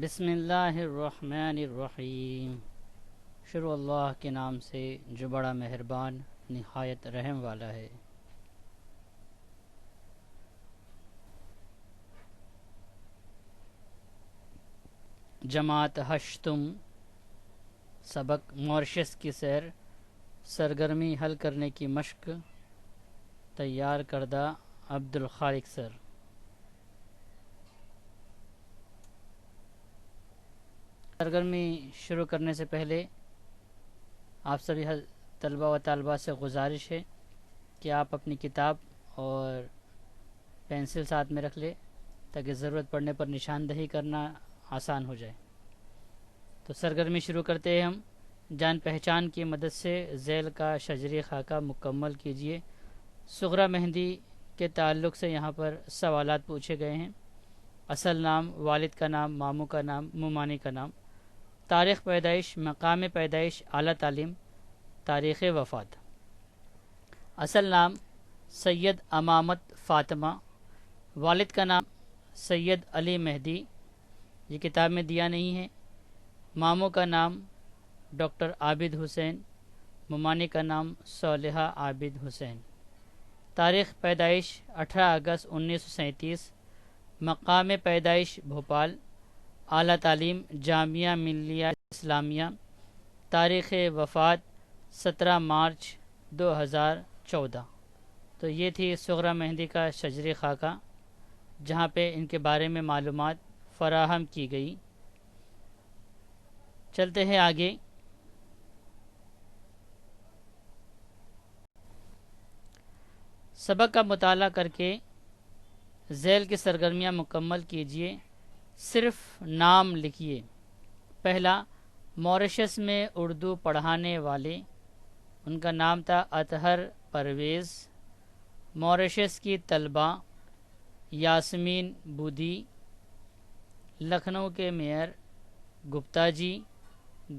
بسم اللہ الرحمن الرحیم۔ شروع اللہ کے نام سے جو بڑا مہربان نہایت رحم والا ہے۔ جماعت ہشتم، سبق مورشس کی سیر، سرگرمی حل کرنے کی مشق، تیار کردہ عبدالخالق سر۔ سرگرمی شروع کرنے سے پہلے آپ سبھی طلبہ و طالبات سے گزارش ہے کہ آپ اپنی کتاب اور پینسل ساتھ میں رکھ لیں تاکہ ضرورت پڑنے پر نشاندہی کرنا آسان ہو جائے۔ تو سرگرمی شروع کرتے ہیں ہم۔ جان پہچان کی مدد سے ذیل کا شجری خاکہ مکمل کیجیے۔ صغرا مہندی کے تعلق سے یہاں پر سوالات پوچھے گئے ہیں۔ اصل نام، والد کا نام، ماموں کا نام، ممانی کا نام، تاریخ پیدائش، مقام پیدائش، اعلیٰ تعلیم، تاریخ وفات۔ اصل نام سید امامت فاطمہ، والد کا نام سید علی مہدی، یہ کتاب میں دیا نہیں ہے۔ ماموں کا نام ڈاکٹر عابد حسین، ممانی کا نام صالحہ عابد حسین۔ تاریخ پیدائش 18 اگست 1937، مقام پیدائش بھوپال، اعلیٰ تعلیم جامعہ ملیہ اسلامیہ، تاریخ وفات 17 مارچ 2014۔ تو یہ تھی صغرا مہندی کا شجری خاکہ جہاں پہ ان کے بارے میں معلومات فراہم کی گئی۔ چلتے ہیں آگے۔ سبق کا مطالعہ کر کے ذیل کی سرگرمیاں مکمل کیجیے۔ صرف نام لکھیے۔ پہلا، ماریشس میں اردو پڑھانے والے، ان کا نام تھا اطہر پرویز۔ ماریشس کی طلبہ، یاسمین بودی۔ لکھنؤ کے میئر گپتا جی۔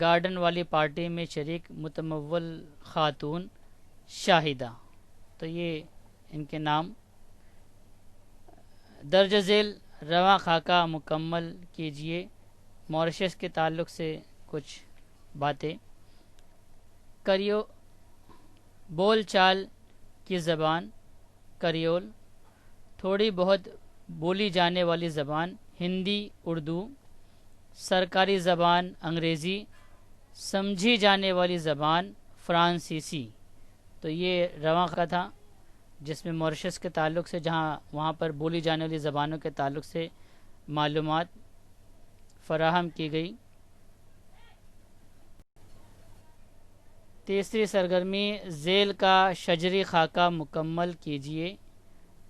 گارڈن والی پارٹی میں شریک متمول خاتون شاہدہ۔ تو یہ ان کے نام۔ درج ذیل رواں خاکہ مکمل کیجیے۔ ماریشس کے تعلق سے کچھ باتیں۔ بول چال کی زبان کریول، تھوڑی بہت بولی جانے والی زبان ہندی اردو، سرکاری زبان انگریزی، سمجھی جانے والی زبان فرانسیسی۔ تو یہ رواں خاکہ تھا جس میں ماریشس کے تعلق سے وہاں پر بولی جانے والی زبانوں کے تعلق سے معلومات فراہم کی گئی۔ تیسری سرگرمی، ذیل کا شجری خاکہ مکمل کیجیے۔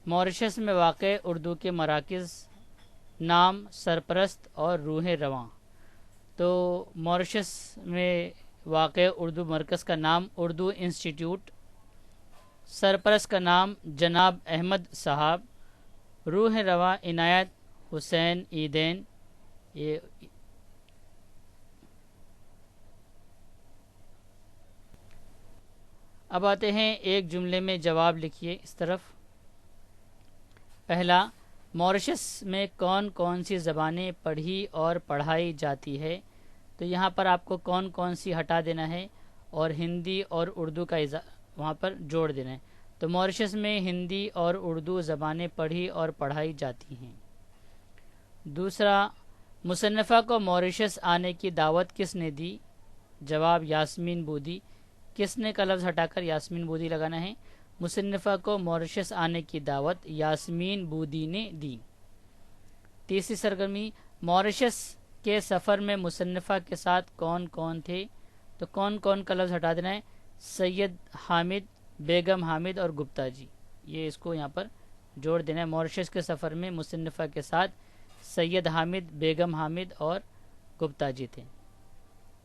ماریشس میں واقع اردو کے مراکز، نام، سرپرست اور روح رواں۔ تو ماریشس میں واقع اردو مرکز کا نام اردو انسٹیٹیوٹ، سرپرست کا نام جناب احمد صاحب، روح رواں عنایت حسین عیدین۔ یہ اب آتے ہیں ایک جملے میں جواب لکھیے اس طرف۔ پہلا، ماریشس میں کون کون سی زبانیں پڑھی اور پڑھائی جاتی ہے؟ تو یہاں پر آپ کو کون کون سی ہٹا دینا ہے اور ہندی اور اردو کا وہاں پر جوڑ دینا ہے۔ تو ماریشس میں ہندی اور اردو زبانیں پڑھی اور پڑھائی جاتی ہیں۔ دوسرا، مصنفہ کو ماریشس آنے کی دعوت کس نے دی؟ جواب، یاسمین بودی۔ کس نے کا لفظ ہٹا کر یاسمین بودی لگانا ہے۔ مصنفہ کو ماریشس آنے کی دعوت یاسمین بودی نے دی۔ تیسری سرگرمی، ماریشس کے سفر میں مصنفہ کے ساتھ کون کون تھے؟ تو کون کون کا لفظ ہٹا دینا ہے، سید حامد، بیگم حامد اور گپتا جی، یہ اس کو یہاں پر جوڑ دینا ہے۔ ماریشس کے سفر میں مصنفہ کے ساتھ سید حامد، بیگم حامد اور گپتا جی تھے۔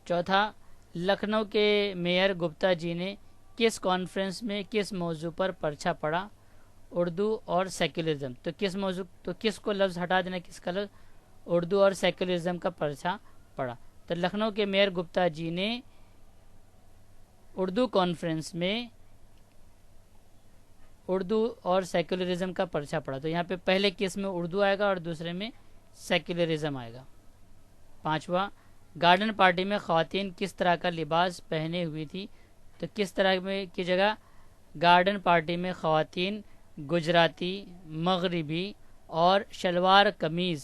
چوتھا، لکھنؤ کے میئر گپتا جی نے کس کانفرنس میں کس موضوع پر پرچہ پڑھا؟ اردو اور سیکولرزم۔ تو کس کو لفظ ہٹا دینا، کس کا لفظ؟ اردو اور سیکولرزم کا پرچہ پڑھا۔ تو لکھنؤ کے میئر گپتا جی نے اردو کانفرنس میں اردو اور سیکولرزم کا پرچہ پڑھا۔ تو یہاں پہ پہلے کس میں اردو آئے گا اور دوسرے میں سیکولرزم آئے گا۔ 5واں، گارڈن پارٹی میں خواتین کس طرح کا لباس پہنے ہوئی تھی؟ تو کس طرح میں کی جگہ گارڈن پارٹی میں خواتین گجراتی، مغربی اور شلوار قمیض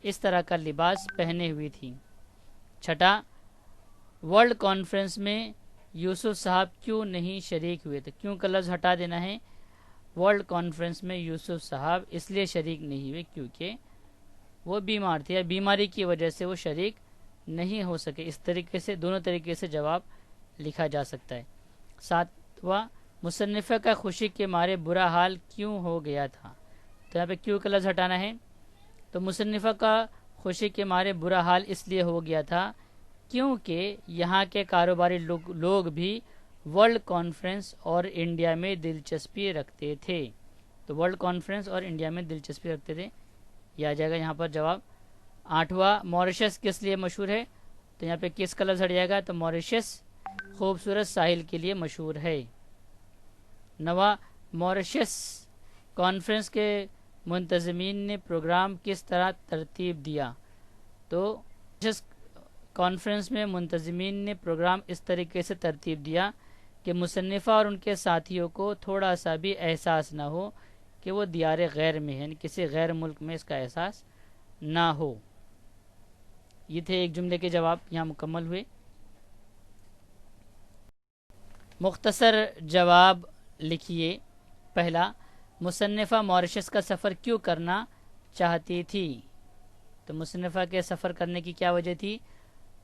اس طرح کا لباس پہنے ہوئی تھی۔ 6، ورلڈ کانفرنس میں یوسف صاحب کیوں نہیں شریک ہوئے؟ تو کیوں کا لفظ ہٹا دینا ہے۔ ورلڈ کانفرنس میں یوسف صاحب اس لیے شریک نہیں ہوئے کیونکہ وہ بیمار تھے، یا بیماری کی وجہ سے وہ شریک نہیں ہو سکے۔ اس طریقے سے دونوں طریقے سے جواب لکھا جا سکتا ہے۔ 7واں، مصنفہ کا خوشی کے مارے برا حال کیوں ہو گیا تھا؟ تو یہاں پہ کیوں کا لفظ ہٹانا ہے۔ تو مصنفہ کا خوشی کے مارے برا حال اس لیے ہو گیا تھا کیونکہ یہاں کے کاروباری لوگ بھی ورلڈ کانفرنس اور انڈیا میں دلچسپی رکھتے تھے۔ تو ورلڈ کانفرنس اور انڈیا میں دلچسپی رکھتے تھے، یہ آ جائے گا یہاں پر جواب۔ 8واں، موریشس کس لیے مشہور ہے؟ تو یہاں پہ کس کا لفظ ہٹ جائے گا؟ تو موریشس خوبصورت ساحل کے لیے مشہور ہے۔ 9واں، موریشس کانفرنس کے منتظمین نے پروگرام کس طرح ترتیب دیا؟ تو موریشس کانفرنس میں منتظمین نے پروگرام اس طریقے سے ترتیب دیا کہ مصنفہ اور ان کے ساتھیوں کو تھوڑا سا بھی احساس نہ ہو کہ وہ دیار غیر میں ہیں، یعنی کسی غیر ملک میں اس کا احساس نہ ہو۔ یہ تھے ایک جملے کے جواب، یہاں مکمل ہوئے۔ مختصر جواب لکھیے۔ پہلا، مصنفہ موریشس کا سفر کیوں کرنا چاہتی تھی؟ تو مصنفہ کے سفر کرنے کی کیا وجہ تھی؟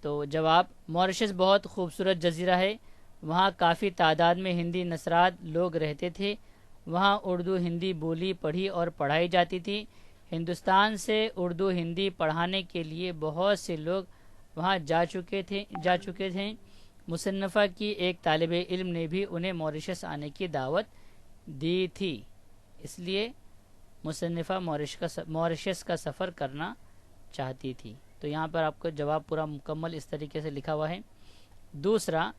تو جواب، موریشس بہت خوبصورت جزیرہ ہے، وہاں کافی تعداد میں ہندی نژاد لوگ رہتے تھے، وہاں اردو ہندی بولی پڑھی اور پڑھائی جاتی تھی، ہندوستان سے اردو ہندی پڑھانے کے لیے بہت سے لوگ وہاں جا چکے تھے۔ مصنفہ کی ایک طالب علم نے بھی انہیں موریشس آنے کی دعوت دی تھی، اس لیے مصنفہ موریشس کا سفر کرنا چاہتی تھی۔ تو یہاں پر آپ کو جواب پورا مکمل اس طریقے سے لکھا ہوا ہے۔ دوسرا،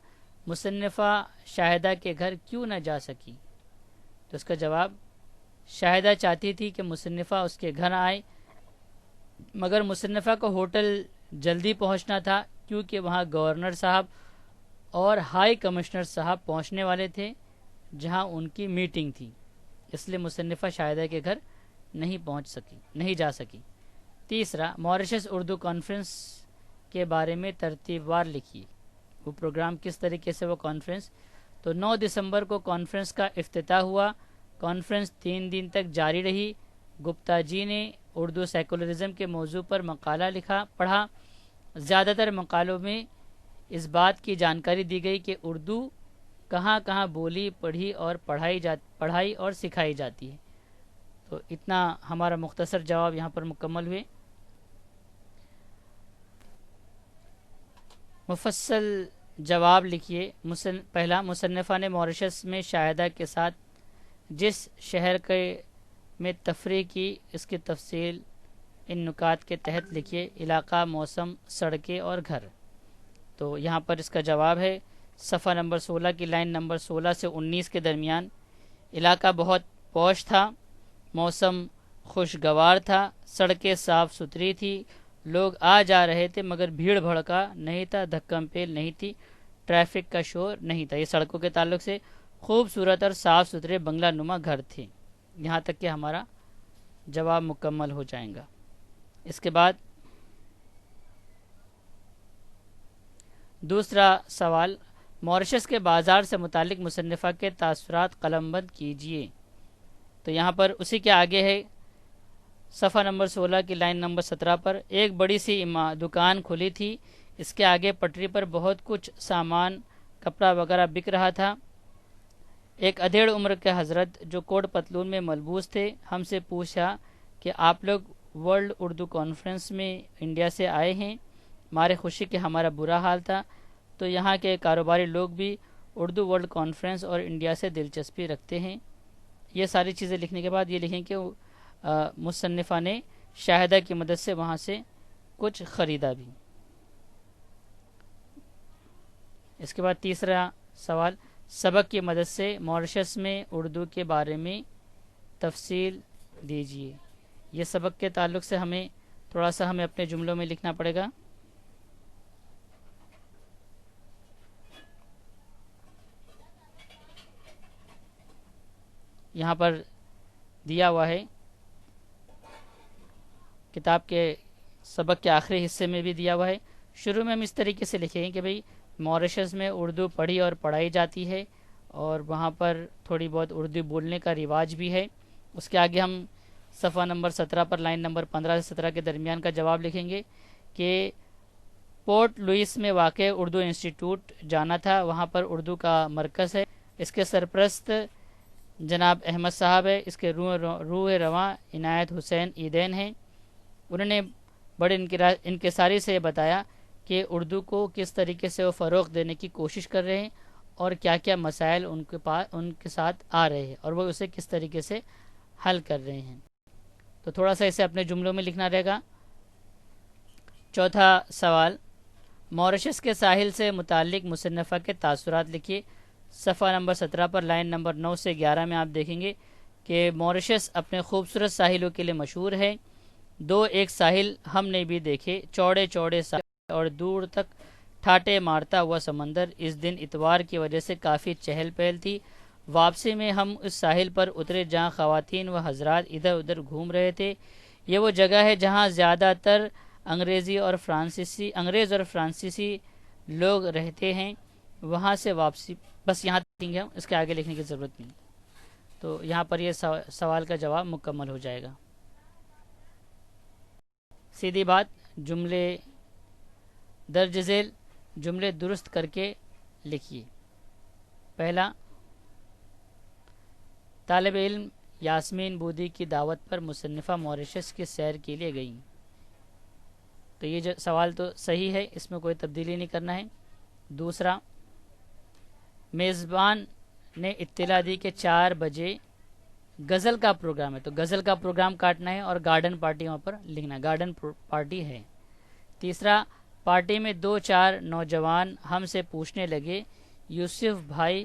مصنفہ شاہدہ کے گھر کیوں نہ جا سکی؟ تو اس کا جواب، شاہدہ چاہتی تھی کہ مصنفہ اس کے گھر آئے، مگر مصنفہ کو ہوٹل جلدی پہنچنا تھا کیونکہ وہاں گورنر صاحب اور ہائی کمشنر صاحب پہنچنے والے تھے جہاں ان کی میٹنگ تھی، اس لیے مصنفہ شاہدہ کے گھر نہیں جا سکی۔ تیسرا، موریشس اردو کانفرنس کے بارے میں ترتیب وار لکھیے۔ وہ پروگرام کس طریقے سے وہ کانفرنس؟ تو 9 دسمبر کو کانفرنس کا افتتاح ہوا، کانفرنس 3 دن تک جاری رہی۔ گپتا جی نے اردو سیکولرزم کے موضوع پر مقالہ پڑھا۔ زیادہ تر مقالوں میں اس بات کی جانکاری دی گئی کہ اردو کہاں کہاں بولی، پڑھائی اور سکھائی جاتی ہے۔ تو اتنا ہمارا مختصر جواب یہاں پر مکمل ہوئے۔ مفصل جواب لکھیے۔ پہلا، مصنفہ نے موریشس میں شاہدہ کے ساتھ جس شہر میں تفریح کی، اس کی تفصیل ان نکات کے تحت لکھیے۔ علاقہ، موسم، سڑکیں اور گھر۔ تو یہاں پر اس کا جواب ہے صفحہ نمبر 16 کی لائن نمبر 16 سے 19 کے درمیان۔ علاقہ بہت پوش تھا، موسم خوشگوار تھا، سڑکیں صاف ستھری تھی، لوگ آ جا رہے تھے مگر بھیڑ بھڑکا نہیں تھا، دھکم پیل نہیں تھی، ٹریفک کا شور نہیں تھا۔ یہ سڑکوں کے تعلق سے خوبصورت اور صاف ستھرے بنگلہ نما گھر تھے۔ یہاں تک کہ ہمارا جواب مکمل ہو جائے گا۔ اس کے بعد دوسرا سوال، موریشس کے بازار سے متعلق مصنفہ کے تاثرات قلم بند کیجیے۔ تو یہاں پر اسی کے آگے ہے صفحہ نمبر 16 کی لائن نمبر 17 پر، ایک بڑی سی دکان کھلی تھی، اس کے آگے پٹری پر بہت کچھ سامان، کپڑا وغیرہ بک رہا تھا۔ ایک ادھیڑ عمر کے حضرت جو کوٹ پتلون میں ملبوس تھے ہم سے پوچھا کہ آپ لوگ ورلڈ اردو کانفرنس میں انڈیا سے آئے ہیں؟ ہمارے خوشی کہ ہمارا برا حال تھا۔ تو یہاں کے کاروباری لوگ بھی اردو ورلڈ کانفرنس اور انڈیا سے دلچسپی رکھتے ہیں۔ یہ ساری چیزیں لکھنے کے بعد یہ لکھیں کہ مصنفہ نے شاہدہ کی مدد سے وہاں سے کچھ خریدا بھی۔ اس کے بعد تیسرا سوال، سبق کی مدد سے موریشس میں اردو کے بارے میں تفصیل دیجیے۔ یہ سبق کے تعلق سے ہمیں تھوڑا سا اپنے جملوں میں لکھنا پڑے گا۔ یہاں پر دیا ہوا ہے، کتاب کے سبق کے آخری حصے میں بھی دیا ہوا ہے۔ شروع میں ہم اس طریقے سے لکھیں گے کہ بھئی موریشس میں اردو پڑھی اور پڑھائی جاتی ہے اور وہاں پر تھوڑی بہت اردو بولنے کا رواج بھی ہے۔ اس کے آگے ہم صفحہ نمبر 17 پر لائن نمبر 15 سے 17 کے درمیان کا جواب لکھیں گے کہ پورٹ لوئس میں واقع اردو انسٹیٹیوٹ جانا تھا، وہاں پر اردو کا مرکز ہے، اس کے سرپرست جناب احمد صاحب ہے، اس کے روح رواں عنایت حسین عیدین ہیں۔ انہوں نے بڑے انکساری سے یہ بتایا کہ اردو کو کس طریقے سے وہ فروغ دینے کی کوشش کر رہے ہیں اور کیا کیا مسائل ان کے ساتھ آ رہے ہیں اور وہ اسے کس طریقے سے حل کر رہے ہیں۔ تو تھوڑا سا اسے اپنے جملوں میں لکھنا رہے گا۔ چوتھا سوال، موریشس کے ساحل سے متعلق مصنفہ کے تاثرات لکھیے۔ صفحہ نمبر 17 پر لائن نمبر 9 سے 11 میں آپ دیکھیں گے کہ موریشس اپنے خوبصورت ساحلوں کے لیے مشہور ہے۔ ایک ساحل ہم نے بھی دیکھے، چوڑے چوڑے ساحل اور دور تک ٹھاٹے مارتا ہوا سمندر۔ اس دن اتوار کی وجہ سے کافی چہل پہل تھی۔ واپسی میں ہم اس ساحل پر اترے جہاں خواتین و حضرات ادھر ادھر گھوم رہے تھے۔ یہ وہ جگہ ہے جہاں زیادہ تر انگریز اور فرانسیسی لوگ رہتے ہیں۔ وہاں سے واپسی، بس یہاں تک ہم، اس کے آگے لکھنے کی ضرورت نہیں، تو یہاں پر یہ سوال کا جواب مکمل ہو جائے گا۔ سیدھی بات، جملے درج ذیل جملے درست کر کے لکھیے۔ پہلا، طالب علم یاسمین بودی کی دعوت پر مصنفہ موریشس کی سیر کے لیے گئیں۔ تو یہ جو سوال تو صحیح ہے، اس میں کوئی تبدیلی نہیں کرنا ہے۔ دوسرا، میزبان نے اطلاع دی کہ 4 بجے غزل کا پروگرام ہے، تو غزل کا پروگرام کاٹنا ہے اور گارڈن پارٹی وہاں پر لکھنا ہے، گارڈن پارٹی ہے۔ تیسرا، پارٹی میں 2-4 نوجوان ہم سے پوچھنے لگے یوسف بھائی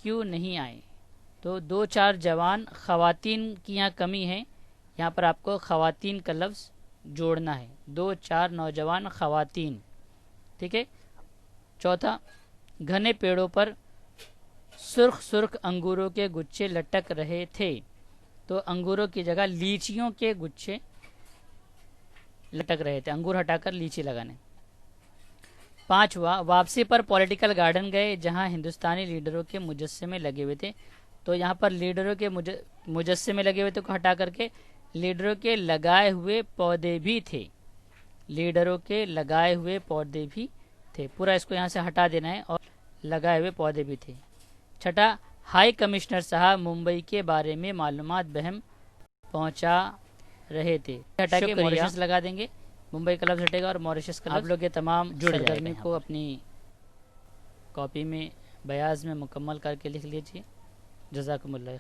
کیوں نہیں آئے؟ تو 2-4 جوان، خواتین کی یہاں کمی ہے، یہاں پر آپ کو خواتین کا لفظ جوڑنا ہے، 2-4 نوجوان خواتین، ٹھیک ہے۔ چوتھا، گھنے پیڑوں پر سرخ انگوروں کے گچھے لٹک رہے تھے، تو انگوروں کی جگہ لیچیوں کے گچھے لٹک رہے تھے، انگور ہٹا کر لیچی لگانے۔ پانچواں، واپسی پر پولیٹیکل گارڈن گئے جہاں ہندوستانی لیڈروں کے مجسمے لگے ہوئے تھے، تو یہاں پر لیڈروں کے مجسمے لگے ہوئے تھے کو ہٹا کر کے لیڈروں کے لگائے ہوئے پودے بھی تھے، لیڈروں کے لگائے ہوئے پودے بھی تھے، پورا اس کو یہاں سے ہٹا دینا ہے، اور لگائے ہوئے پودے بھی تھے۔ چھٹا، ہائی کمشنر صاحب ممبئی کے بارے میں معلومات بہم پہنچا رہے تھے، ہٹا کے موریشس لگا دیں گے، ممبئی کا لفظ ہٹے گا اور موریشس کا لفظ۔ آپ لوگ یہ تمام سرگرمی کو اپنی کاپی میں بیاض میں مکمل کر کے لکھ لیجیے۔ جزاکم اللہ۔